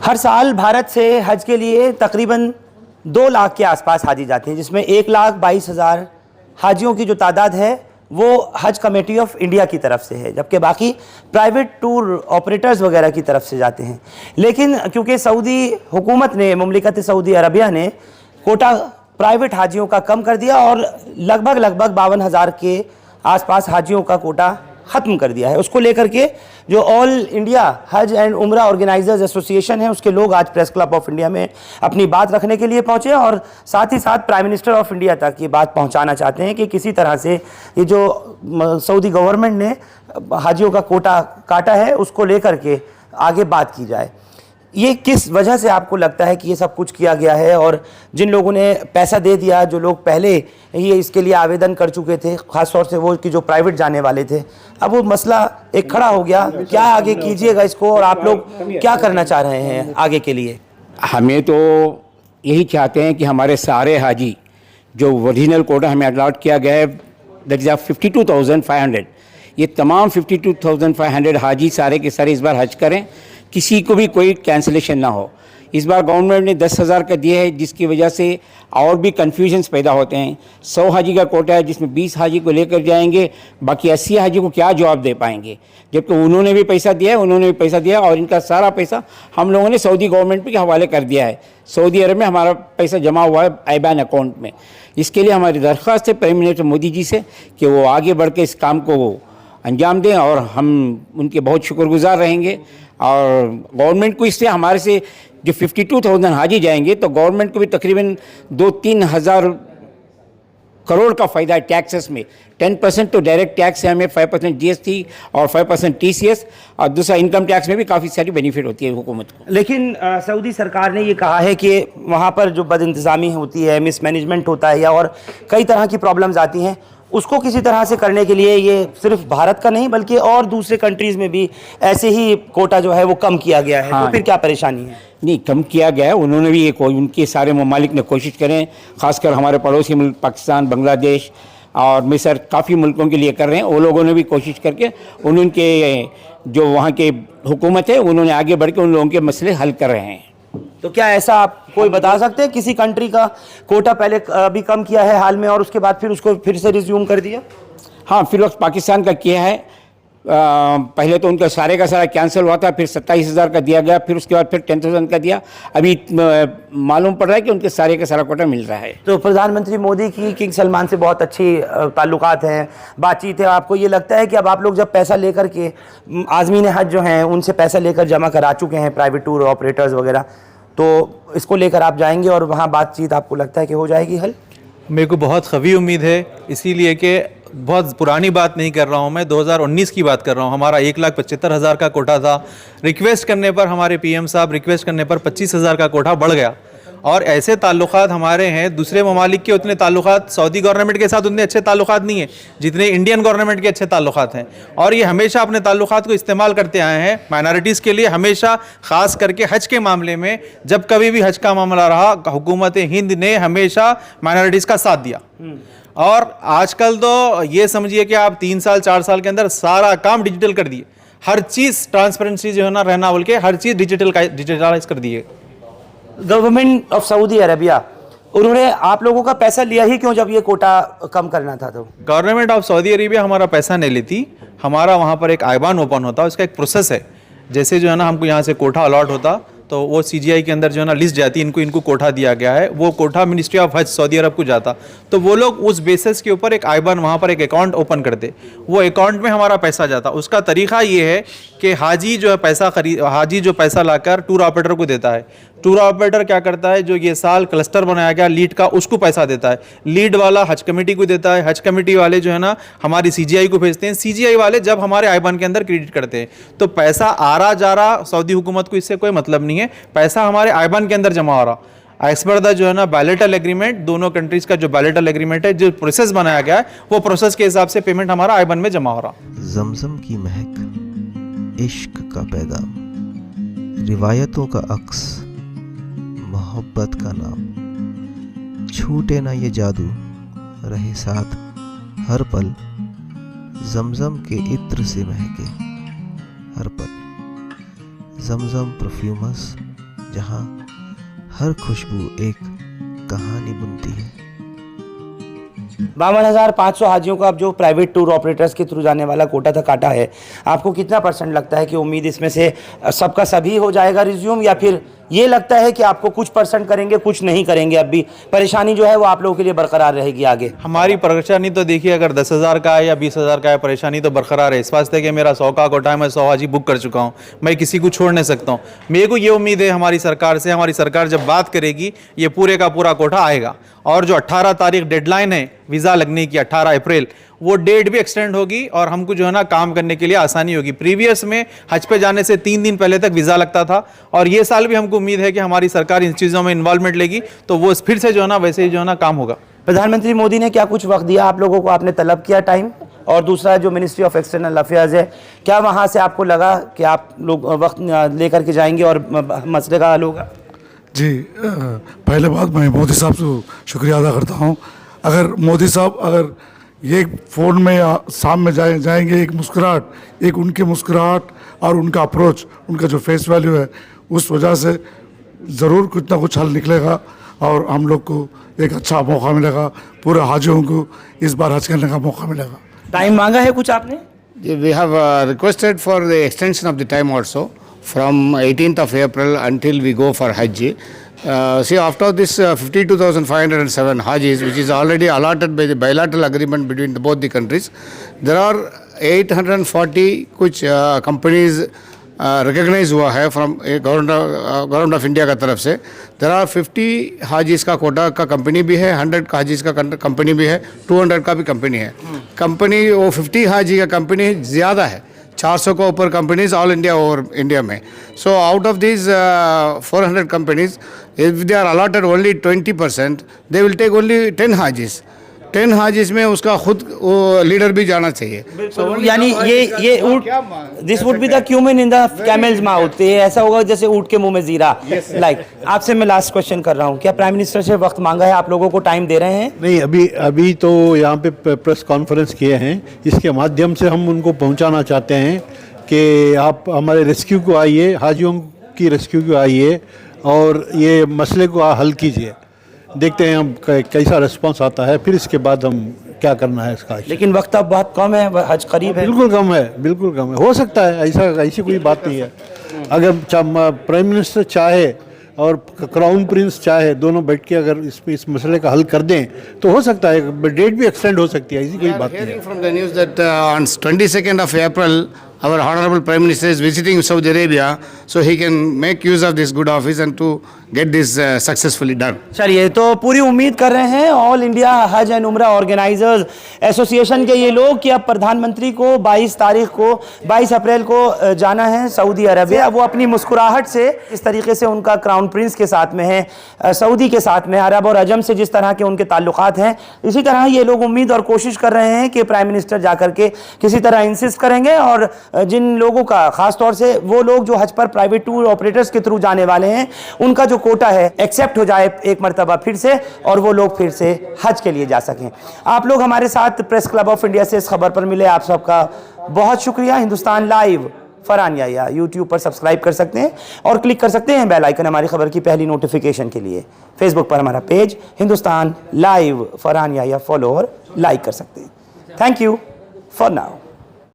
हर साल भारत से हज के लिए तकरीबन 2 लाख के आसपास हाजी जाते हैं, जिसमें 1,22,000 हाजियों की जो तादाद है वो हज कमेटी ऑफ इंडिया की तरफ से है, जबकि बाकी प्राइवेट टूर ऑपरेटर्स वगैरह की तरफ से जाते हैं। लेकिन क्योंकि सऊदी हुकूमत ने, मुमलिकत सऊदी अरबिया ने कोटा प्राइवेट हाजियों का कम कर दिया और लगभग 52,000 के आसपास हाजियों का कोटा ख़त्म कर दिया है। उसको लेकर के जो ऑल इंडिया हज एंड उम्रा ऑर्गेनाइजर्स एसोसिएशन है, उसके लोग आज प्रेस क्लब ऑफ इंडिया में अपनी बात रखने के लिए पहुंचे और साथ ही साथ प्राइम मिनिस्टर ऑफ इंडिया तक ये बात पहुंचाना चाहते हैं कि किसी तरह से ये जो सऊदी गवर्नमेंट ने हाजियों का कोटा काटा है उसको लेकर के आगे बात की जाए। ये किस वजह से आपको लगता है कि ये सब कुछ किया गया है, और जिन लोगों ने पैसा दे दिया, जो लोग पहले ही इसके लिए आवेदन कर चुके थे, ख़ास तौर से वो कि जो प्राइवेट जाने वाले थे, अब वो मसला एक खड़ा हो गया, क्या आगे कीजिएगा इसको और आप लोग क्या करना चाह रहे हैं आगे के लिए? हमें तो यही चाहते हैं कि हमारे सारे हाजी जो ओरिजिनल कोटा हमें अलॉट किया गया है, दैट इज़ 52,500, ये तमाम 52,500 हाजी सारे के सारे इस बार हज करें, किसी को भी कोई कैंसिलेशन ना हो। इस बार गवर्नमेंट ने 10,000 का दिया है, जिसकी वजह से और भी कन्फ्यूजन्स पैदा होते हैं। 100 हाजी का कोटा है जिसमें 20 हाजी को लेकर जाएंगे, बाकी 80 हाजी को क्या जवाब दे पाएंगे, जबकि उन्होंने भी पैसा दिया है, उन्होंने भी पैसा दिया और इनका सारा पैसा हम लोगों ने सऊदी गवर्नमेंट के हवाले कर दिया है। सऊदी अरब में हमारा पैसा जमा हुआ है आईबैन अकाउंट में। इसके लिए हमारी दरख्वास्त है प्राइम मिनिस्टर मोदी जी से कि वो आगे बढ़ के इस काम को वो अंजाम दें, और हम उनके बहुत शुक्रगुजार रहेंगे। और गवर्नमेंट को इससे हमारे से जो 52,000 हाजी जाएंगे तो गवर्नमेंट को भी तकरीबन 2-3 हज़ार करोड़ का फ़ायदा है टैक्सेस में। 10% तो डायरेक्ट टैक्स है हमें, 5% GST और 5% TCS, और दूसरा इनकम टैक्स में भी काफ़ी सारी बेनिफिट होती है हुकूमत को। लेकिन सऊदी सरकार ने ये कहा है कि वहाँ पर जो बदइंतज़ामी होती है, मिसमैनेजमेंट होता है, या और कई तरह की प्रॉब्लम्स आती हैं, उसको किसी तरह से करने के लिए ये सिर्फ भारत का नहीं बल्कि और दूसरे कंट्रीज़ में भी ऐसे ही कोटा जो है वो कम किया गया है। हाँ, तो फिर क्या परेशानी है? नहीं, कम किया गया है, उन्होंने भी ये उनके सारे ममालिक ने कोशिश करें, ख़ासकर हमारे पड़ोसी मुल्क पाकिस्तान, बांग्लादेश और मिस्र, काफ़ी मुल्कों के लिए कर रहे हैं। वो लोगों ने भी कोशिश करके उनके जो वहाँ के हुकूमत है उन्होंने आगे बढ़ के उन लोगों के मसले हल कर रहे हैं। तो क्या ऐसा आप कोई बता सकते हैं किसी कंट्री का कोटा पहले अभी कम किया है हाल में और उसके बाद फिर उसको फिर से रिज्यूम कर दिया? हाँ, फिर वक्त पाकिस्तान का किया है। पहले तो उनका सारे का सारा कैंसिल हुआ था, फिर 27,000 का दिया गया, फिर उसके बाद फिर 10,000 का दिया। अभी मालूम पड़ रहा है कि उनके सारे का सारा कोटा मिल रहा है। तो प्रधानमंत्री मोदी की किंग सलमान से बहुत अच्छी ताल्लुकात हैं, बातचीत है। आपको ये लगता है कि अब आप लोग जब पैसा लेकर के आज़मीन हज जो हैं उनसे पैसा लेकर जमा करा चुके हैं, प्राइवेट टूर ऑपरेटर्स वगैरह, तो इसको लेकर आप जाएंगे और वहाँ बातचीत आपको लगता है कि हो जाएगी हल? मेरे को बहुत ख़वी उम्मीद है, इसीलिए कि बहुत पुरानी बात नहीं कर रहा हूँ मैं, 2019 की बात कर रहा हूँ। हमारा 1,75,000 का कोटा था। रिक्वेस्ट करने पर, हमारे PM साहब रिक्वेस्ट करने पर 25,000 का कोटा बढ़ गया। और ऐसे ताल्लुकात हमारे हैं, दूसरे ममालिक के उतने ताल्लुकात सऊदी गवर्नमेंट के साथ उतने अच्छे ताल्लुकात नहीं है जितने इंडियन गवर्नमेंट के अच्छे ताल्लुकात हैं। और ये हमेशा अपने ताल्लुकात को इस्तेमाल करते आए हैं माइनॉरिटीज़ के लिए, हमेशा ख़ास करके हज के मामले में। जब कभी भी हज का मामला रहा, हुकूमत हिंद ने हमेशा माइनॉरिटीज़ का साथ दिया। और आजकल तो ये समझिए कि आप 3 साल 4 साल के अंदर सारा काम डिजिटल कर दिए, हर चीज़ ट्रांसपेरेंसी जो है ना रहना बोल के हर चीज़ डिजिटलाइज कर दिए। गवर्नमेंट ऑफ सऊदी अरबिया, उन्होंने आप लोगों का पैसा लिया ही क्यों जब ये कोटा कम करना था? तो गवर्नमेंट ऑफ सऊदी अरेबिया हमारा पैसा नहीं लेती। हमारा वहाँ पर एक आईबान ओपन होता है, उसका एक प्रोसेस है। जैसे जो है ना हमको यहाँ से कोटा अलॉट होता तो वो CGI के अंदर जो है ना लिस्ट जाती, इनको कोटा दिया गया है, वो कोटा मिनिस्ट्री ऑफ हज सऊदी अरब को जाता। तो वो लोग उस बेसिस के ऊपर एक आईबान वहाँ पर एक अकाउंट ओपन करते, वो अकाउंट में हमारा पैसा जाता। उसका तरीका ये है कि हाजी जो पैसा लाकर टूर ऑपरेटर को देता है। टूर ऑपरेटर क्या करता है, जो ये साल क्लस्टर बनाया गया लीड का, उसको पैसा देता है। लीड वाला हज कमेटी को देता है, हज कमेटी वाले जो है ना हमारी CGI को भेजते हैं, CGI वाले जब हमारे आईबान के अंदर क्रेडिट करते हैं। तो पैसा आ रहा जा रहा, सऊदी हुकूमत को इससे कोई मतलब नहीं है, पैसा हमारे आईबान के अंदर जमा हो रहा। एज पर द जो है ना बायलैटरल एग्रीमेंट, दोनों कंट्रीज का जो बायलैटरल एग्रीमेंट है, जो प्रोसेस बनाया गया है, वो प्रोसेस के हिसाब से पेमेंट हमारा आईबान में जमा हो रहा। जमजम की महक, इश्क का पैगाम, रिवायतों का अक्स, मोहब्बत का नाम, छूटे ना ये जादू, रहे साथ हर पल, जमजम के इत्र से महके हर पल। जमजम परफ्यूमस जहाँ हर खुशबू एक कहानी बुनती है। 52,500 हाजियों को अब जो प्राइवेट टूर ऑपरेटर्स के थ्रू जाने वाला कोटा था काटा है, आपको कितना % लगता है कि उम्मीद इसमें से सबका सभी हो जाएगा रिज्यूम, या फिर ये लगता है कि आपको कुछ % करेंगे कुछ नहीं करेंगे, अब भी परेशानी जो है वो आप लोगों के लिए बरकरार रहेगी आगे? हमारी परेशानी तो देखिए, अगर 10,000 का है या 20,000 का है, परेशानी तो बरकरार है। इस वास्ते कि मेरा 100 का कोटा है, मैं 100 हाजी बुक कर चुका हूँ, मैं किसी को छोड़ नहीं सकता हूँ। मेरे को ये उम्मीद है हमारी सरकार से, हमारी सरकार जब बात करेगी ये पूरे का पूरा कोटा आएगा। और जो 18 तारीख डेडलाइन है वीज़ा लगने की, 18 अप्रैल, वो डेट भी एक्सटेंड होगी और हमको जो है ना काम करने के लिए आसानी होगी। प्रीवियस में हज पे जाने से 3 दिन पहले तक वीज़ा लगता था, और ये साल भी हमको उम्मीद है कि हमारी सरकार इन चीज़ों में इन्वॉल्वमेंट लेगी, तो वो फिर से जो है ना वैसे ही जो है ना काम होगा। प्रधानमंत्री मोदी ने क्या कुछ वक्त दिया आप लोगों को? आपने तलब किया टाइम? और दूसरा जो मिनिस्ट्री ऑफ एक्सटर्नल अफेयर्स है, क्या वहाँ से आपको लगा कि आप लोग वक्त लेकर के जाएंगे और मसले का हल होगा? जी, पहले बात मैं मोदी साहब से शुक्रिया अदा करता हूँ। अगर मोदी साहब अगर ये फ़ोन में सामने जाएंगे, एक मुस्कुराहट, एक उनकी मुस्कुराहट और उनका अप्रोच, उनका जो फेस वैल्यू है, उस वजह से ज़रूर कुछ ना कुछ हल निकलेगा और हम लोग को एक अच्छा मौका मिलेगा, पूरे हाजियों को इस बार हज करने का मौका मिलेगा। टाइम मांगा है कुछ आपने? We have requested for the extension of the time also from 18th of April until we go for Hajj. See, after this 52,507 Hajis, which is already allotted by the bilateral agreement between both the countries, there are 840 कुछ companies recognise हुआ है from government of India का तरफ से। There are 50 हाजिस का कोटा का company भी है, 100 का हाजिस का कंपनी भी है, 200 का भी कंपनी है। कंपनी वो 50 हाजी का कंपनी ज़्यादा है, 400 को ऊपर कंपनीज ऑल इंडिया और इंडिया में। So out of this 400 companies, if they are allotted only 20%, they will take only 10 हाजिस। 10 हाजिस में उसका खुद वो लीडर भी जाना चाहिए। यानी ये ऊँट, this would be the cumin in the camel's mouth, ये ऐसा होगा जैसे ऊँट के मुंह में जीरा। लाइक आपसे मैं लास्ट क्वेश्चन कर रहा हूँ, क्या प्राइम मिनिस्टर से वक्त मांगा है? आप लोगों को टाइम दे रहे हैं? नहीं, अभी तो यहाँ पे प्रेस कॉन्फ्रेंस किए हैं, इसके माध्यम से हम उनको पहुँचाना चाहते हैं कि आप हमारे रेस्क्यू को आइए, हाजियों की रेस्क्यू को आइए और ये मसले को हल कीजिए। देखते हैं हम कैसा रिस्पांस आता है, फिर इसके बाद हम क्या करना है इसका। लेकिन वक्त अब बहुत कम है, हज करीब है। बिल्कुल कम है, बिल्कुल कम है। हो सकता है, ऐसी कोई बात नहीं है। अगर प्राइम मिनिस्टर चाहे और क्राउन प्रिंस चाहे, दोनों बैठ के अगर इस मसले का हल कर दें तो हो सकता है, डेट भी एक्सटेंड हो सकती है, ऐसी कोई बात नहीं है। From the news that on 22nd of April, our honorable Prime Minister is visiting Saudi Arabia, so he can make use of this good office and to get this successfully done. चलिए, तो पूरी उम्मीद कर रहे हैं all India हज and उम्रा organisers association के ये लोग कि अब प्रधानमंत्री को 22 अप्रैल को जाना है सऊदी अरबिया। वो अपनी मुस्कुराहट से इस तरीके से उनका क्राउन प्रिंस के साथ में है, सऊदी के साथ में, अरब और अजम से जिस तरह के उनके ताल्लुकात हैं, इसी तरह ये लोग उम्मीद और कोशिश कर रहे हैं कि प्राइम मिनिस्टर जाकर के किसी तरह इंसिस्ट करेंगे और जिन लोगों का, खास तौर से वो लोग जो हज पर प्राइवेट टूर ऑपरेटर्स के थ्रू जाने वाले हैं, उनका जो कोटा है एक्सेप्ट हो जाए एक मरतबा फिर से और वो लोग फिर से हज के लिए जा सकें। आप लोग हमारे साथ प्रेस क्लब ऑफ इंडिया से इस खबर पर मिले, आप सबका बहुत शुक्रिया। हिंदुस्तान लाइव फरहान याह्या यूट्यूब पर सब्सक्राइब कर सकते हैं और क्लिक कर सकते हैं बेल आइकन हमारी खबर की पहली नोटिफिकेशन के लिए। फेसबुक पर हमारा page Hindustan live Farhan Yahya follow और लाइक कर सकते हैं। Thank you for now.